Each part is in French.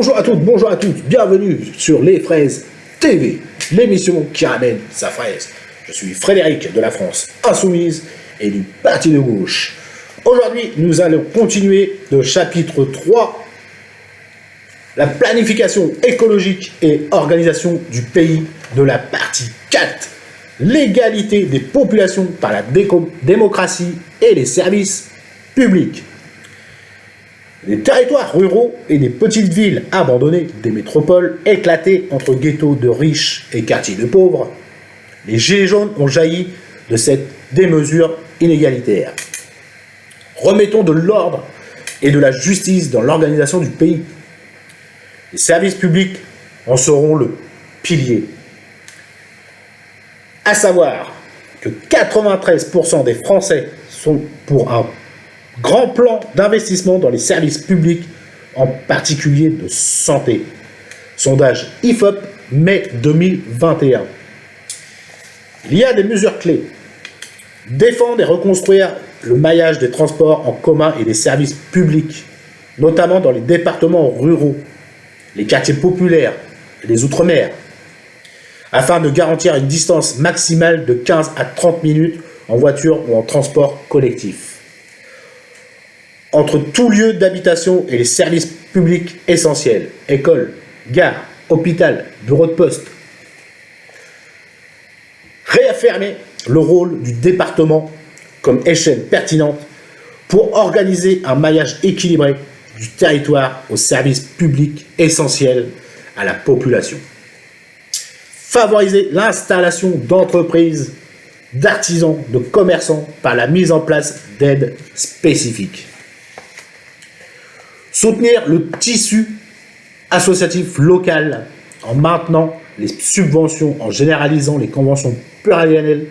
Bonjour à toutes, bonjour à tous, bienvenue sur Les Fraises TV, l'émission qui ramène sa fraise. Je suis Frédéric de la France Insoumise et du Parti de gauche. Aujourd'hui, nous allons continuer le chapitre 3, la planification écologique et organisation du pays, de la partie 4, l'égalité des populations par la démocratie et les services publics. Les territoires ruraux et des petites villes abandonnées, des métropoles éclatées entre ghettos de riches et quartiers de pauvres, les gilets jaunes ont jailli de cette démesure inégalitaire. Remettons de l'ordre et de la justice dans l'organisation du pays. Les services publics en seront le pilier. À savoir que 93% des Français sont pour un grand plan d'investissement dans les services publics, en particulier de santé. Sondage IFOP, mai 2021. Il y a des mesures clés. Défendre et reconstruire le maillage des transports en commun et des services publics, notamment dans les départements ruraux, les quartiers populaires et les outre-mer, afin de garantir une distance maximale de 15 à 30 minutes en voiture ou en transport collectif entre tout lieu d'habitation et les services publics essentiels, écoles, gares, hôpital, bureaux de poste. Réaffirmer le rôle du département comme échelle pertinente pour organiser un maillage équilibré du territoire aux services publics essentiels à la population. Favoriser l'installation d'entreprises, d'artisans, de commerçants par la mise en place d'aides spécifiques. Soutenir le tissu associatif local en maintenant les subventions, en généralisant les conventions pluriannuelles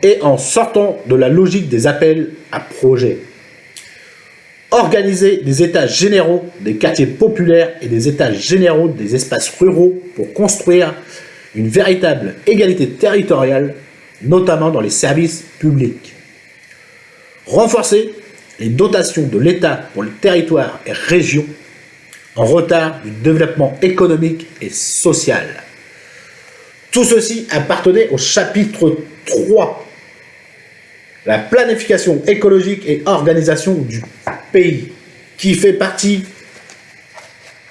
et en sortant de la logique des appels à projets. Organiser des états généraux des quartiers populaires et des états généraux des espaces ruraux pour construire une véritable égalité territoriale, notamment dans les services publics. Renforcer les dotations de l'État pour les territoires et régions en retard du développement économique et social. Tout ceci appartenait au chapitre 3, la planification écologique et organisation du pays, qui fait partie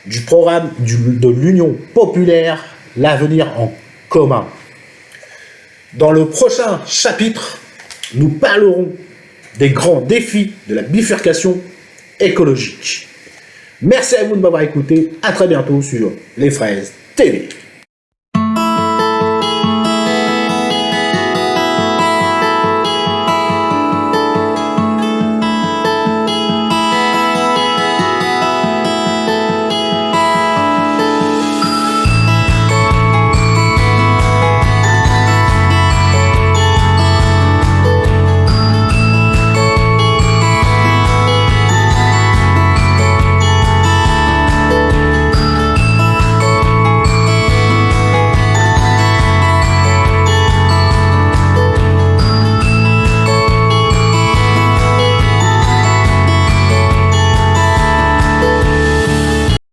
du programme de l'Union populaire, l'avenir en commun. Dans le prochain chapitre, nous parlerons des grands défis de la bifurcation écologique. Merci à vous de m'avoir écouté. À très bientôt sur Les Fraises TV.